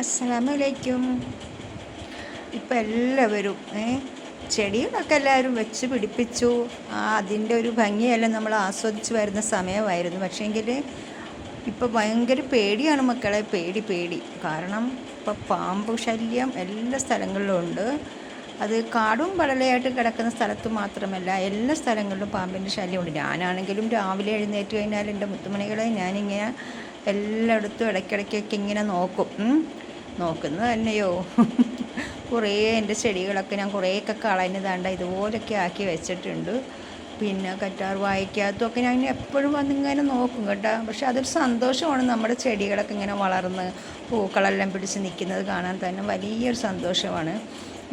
അസ്സലാമലൈക്കും. ഇപ്പം എല്ലാവരും ചെടികളൊക്കെ എല്ലാവരും വെച്ച് പിടിപ്പിച്ചു. അതിൻ്റെ ഒരു ഭംഗിയെല്ലാം നമ്മൾ ആസ്വദിച്ച് വരുന്ന സമയമായിരുന്നു. പക്ഷേങ്കിൽ ഇപ്പോൾ ഭയങ്കര പേടിയാണ് മക്കളെ, പേടി. കാരണം ഇപ്പോൾ പാമ്പ് ശല്യം എല്ലാ സ്ഥലങ്ങളിലും ഉണ്ട്. അത് കാടും പടലയായിട്ട് കിടക്കുന്ന സ്ഥലത്ത് മാത്രമല്ല, എല്ലാ സ്ഥലങ്ങളിലും പാമ്പിൻ്റെ ശല്യമുണ്ട്. ഞാനാണെങ്കിലും രാവിലെ എഴുന്നേറ്റ് കഴിഞ്ഞാൽ എൻ്റെ മുത്തുമണികളെ ഞാനിങ്ങനെ എല്ലായിടത്തും ഇടയ്ക്കിടയ്ക്കൊക്കെ ഇങ്ങനെ നോക്കുന്നത് തന്നെയോ കുറേ എൻ്റെ ചെടികളൊക്കെ ഞാൻ കുറേയൊക്കെ കളഞ്ഞതാണ്ട ഇതുപോലൊക്കെ ആക്കി വെച്ചിട്ടുണ്ട്. പിന്നെ കറ്റാർ വാഴയ്ക്കകത്തുമൊക്കെ ഞാൻ എപ്പോഴും വന്നിങ്ങനെ നോക്കും കേട്ടോ. പക്ഷെ അതൊരു സന്തോഷമാണ്, നമ്മുടെ ചെടികളൊക്കെ ഇങ്ങനെ വളർന്ന് പൂക്കളെല്ലാം പിടിച്ച് നിൽക്കുന്നത് കാണാൻ തന്നെ വലിയൊരു സന്തോഷമാണ്.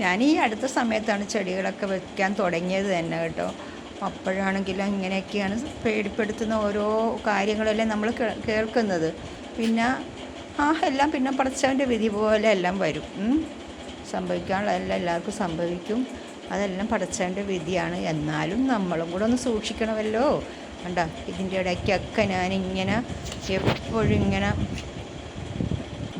ഞാൻ ഈ അടുത്ത സമയത്താണ് ചെടികളൊക്കെ വെക്കാൻ തുടങ്ങിയത് തന്നെ കേട്ടോ. അപ്പോഴാണെങ്കിലും ഇങ്ങനെയൊക്കെയാണ് പേടിപ്പെടുത്തുന്ന ഓരോ കാര്യങ്ങളെല്ലാം നമ്മൾ കേൾക്കുന്നത്. പിന്നെ എല്ലാം പിന്നെ പടച്ചവൻ്റെ വിധി പോലെ എല്ലാം വരും. സംഭവിക്കാനുള്ളതെല്ലാം എല്ലാവർക്കും സംഭവിക്കും. അതെല്ലാം പടച്ചവൻ്റെ വിധിയാണ്. എന്നാലും നമ്മളും കൂടെ ഒന്ന് സൂക്ഷിക്കണമല്ലോ. കണ്ടോ, ഇതിൻ്റെ ഇടയ്ക്കൊക്കെ ഞാനിങ്ങനെ എപ്പോഴും ഇങ്ങനെ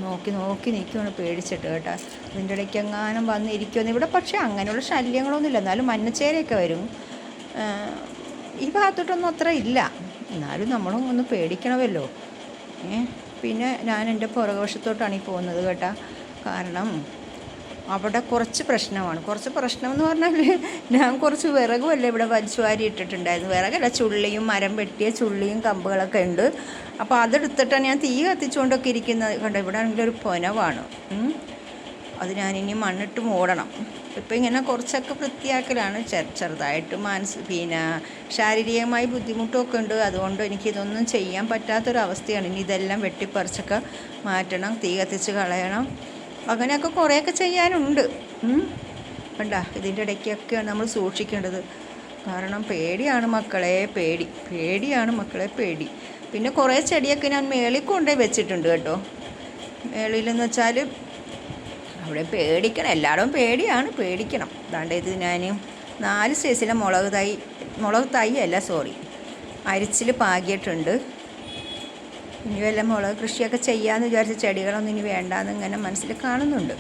നോക്കി നിൽക്കുകയാണ് പേടിച്ചിട്ട് കേട്ടോ. ഇതിൻ്റെ ഇടയ്ക്ക് എങ്ങാനും വന്നിരിക്കുമെന്ന്. ഇവിടെ പക്ഷേ അങ്ങനെയുള്ള ശല്യങ്ങളൊന്നുമില്ല. എന്നാലും മഞ്ഞച്ചേരയൊക്കെ വരും. ഈ ഭാഗത്തോട്ടൊന്നും അത്ര ഇല്ല. എന്നാലും നമ്മളും ഒന്ന് പേടിക്കണമല്ലോ. പിന്നെ ഞാൻ എൻ്റെ പുറകുവശത്തോട്ടാണ് ഈ പോകുന്നത് കേട്ടോ. കാരണം അവിടെ കുറച്ച് പ്രശ്നം എന്ന് പറഞ്ഞാൽ ഞാൻ കുറച്ച് വിറകുമല്ല ഇവിടെ വലിച്ചു വാരി ഇട്ടിട്ടുണ്ടായിരുന്നു. വിറകല്ല, ചുള്ളിയും മരം വെട്ടിയ ചുള്ളിയും കമ്പുകളൊക്കെ ഉണ്ട്. അപ്പോൾ അതെടുത്തിട്ടാണ് ഞാൻ തീ കത്തിച്ചുകൊണ്ടൊക്കെ ഇരിക്കുന്നത് കണ്ടോ. ഇവിടെ ആണെങ്കിൽ ഒരു പൊനവാണ്. അത് ഞാനിനി മണ്ണിട്ട് മൂടണം. ഇപ്പം ഇങ്ങനെ കുറച്ചൊക്കെ വൃത്തിയാക്കലാണ്. ചെറുതായിട്ട് പിന്നെ ശാരീരികമായി ബുദ്ധിമുട്ടൊക്കെ ഉണ്ട്. അതുകൊണ്ട് എനിക്കിതൊന്നും ചെയ്യാൻ പറ്റാത്തൊരവസ്ഥയാണ്. ഇനി ഇതെല്ലാം വെട്ടിപ്പറിച്ചൊക്കെ മാറ്റണം, തീ കത്തിച്ച് കളയണം. അങ്ങനെയൊക്കെ കുറേയൊക്കെ ചെയ്യാനുണ്ട്. കണ്ടോ, ഇതിൻ്റെ ഇടയ്ക്കൊക്കെയാണ് നമ്മൾ സൂക്ഷിക്കേണ്ടത്. കാരണം പേടിയാണ് മക്കളെ, പേടി. പിന്നെ കുറേ ചെടിയൊക്കെ ഞാൻ മേളിൽ കൊണ്ടുപോയി വെച്ചിട്ടുണ്ട് കേട്ടോ. മേളിലെന്ന് വെച്ചാൽ അവിടെ പേടിക്കണം, എല്ലായിടവും പേടിക്കണം. അതാണ്ട് ഇത് ഞാൻ 4 സൈസിലെ മുളക് തൈ അല്ല അരിച്ചിൽ പാകിയിട്ടുണ്ട്. ഇനി വല്ല മുളക് കൃഷിയൊക്കെ ചെയ്യാമെന്ന് വിചാരിച്ച ചെടികളൊന്നും ഇനി വേണ്ടാന്ന് ഇങ്ങനെ മനസ്സിൽ കാണുന്നുണ്ട്.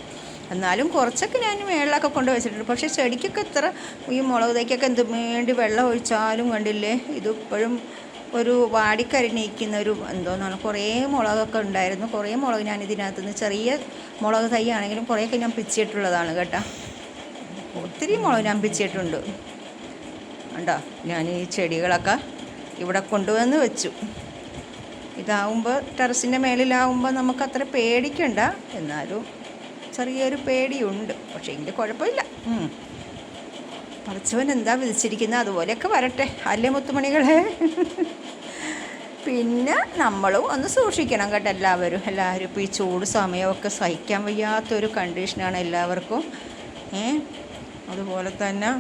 എന്നാലും കുറച്ചൊക്കെ ഞാൻ മേളിലൊക്കെ കൊണ്ട് വെച്ചിട്ടുണ്ട്. പക്ഷേ ചെടിക്കൊക്കെ ഇത്ര ഈ മുളക് തൈക്കൊക്കെ എന്ത് വേണ്ടി വെള്ളം ഒഴിച്ചാലും കണ്ടില്ലേ, ഇതിപ്പോഴും ഒരു വാടിക്കരിഞ്ഞിരിക്കുന്ന ഒരു എന്തോന്നാണ്. കുറേ മുളകൊക്കെ ഉണ്ടായിരുന്നു. കുറേ മുളക് ഞാൻ ഇതിനകത്തുനിന്ന് ചെറിയ മുളക് തൈ ആണെങ്കിലും കുറേയൊക്കെ ഞാൻ പിച്ചിട്ടുള്ളതാണ് കേട്ടോ. ഒത്തിരി മുളക് ഞാൻ പിച്ചിട്ടുണ്ട് കണ്ടോ. ഞാൻ ഈ ചെടികളൊക്കെ ഇവിടെ കൊണ്ടുവന്ന് വെച്ചു. ഇതാവുമ്പോൾ ടെറസിൻ്റെ മേളിലാവുമ്പോൾ നമുക്കത്ര പേടിക്കണ്ട. എന്നാലും ചെറിയൊരു പേടിയുണ്ട്. പക്ഷേ എങ്കിൽ കുഴപ്പമില്ല. പടച്ചവൻ എന്താ വിധിച്ചിരിക്കുന്നത് അതുപോലെയൊക്കെ വരട്ടെ അല്ലേ മുത്തുമണികളെ. പിന്നെ നമ്മളും ഒന്ന് സൂക്ഷിക്കണം കേട്ടോ. എല്ലാവരും ഇപ്പോൾ ഈ ചൂട് സമയമൊക്കെ സഹിക്കാൻ വയ്യാത്തൊരു കണ്ടീഷനാണ് എല്ലാവർക്കും. അതുപോലെ തന്നെ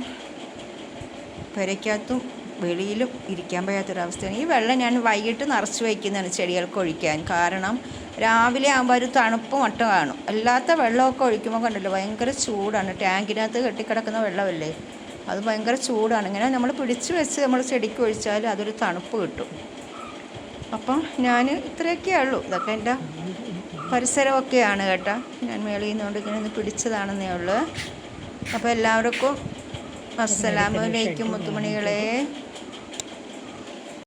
പെരയ്ക്കകത്തും വെളിയിലും ഇരിക്കാൻ വയ്യാത്തൊരവസ്ഥയാണ്. ഈ വെള്ളം ഞാൻ വൈകിട്ട് നിറച്ച് വയ്ക്കുന്നതാണ് ചെടികൾക്ക് ഒഴിക്കാൻ. കാരണം രാവിലെ ആകുമ്പോൾ ഒരു തണുപ്പ് മട്ടം കാണും. അല്ലാത്ത വെള്ളമൊക്കെ ഒഴിക്കുമ്പോൾ കണ്ടല്ലോ ഭയങ്കര ചൂടാണ്. ടാങ്കിനകത്ത് കെട്ടിക്കിടക്കുന്ന വെള്ളമല്ലേ, അത് ഭയങ്കര ചൂടാണ്. ഇങ്ങനെ നമ്മൾ പിടിച്ച് വെച്ച് നമ്മൾ ചെടിക്ക് ഒഴിച്ചാൽ അതൊരു തണുപ്പ് കിട്ടും. അപ്പം ഞാൻ ഇത്രയൊക്കെയേ ഉള്ളൂ. ഇതൊക്കെ എൻ്റെ പരിസരമൊക്കെയാണ് കേട്ടോ. ഞാൻ മേളിൽ നിന്നുകൊണ്ട് ഇങ്ങനെ ഒന്ന് പിടിച്ചതാണെന്നേ ഉള്ളൂ. അപ്പോൾ എല്ലാവർക്കും അസ്സലാമു അലൈക്കും മുത്തുമണികളെ.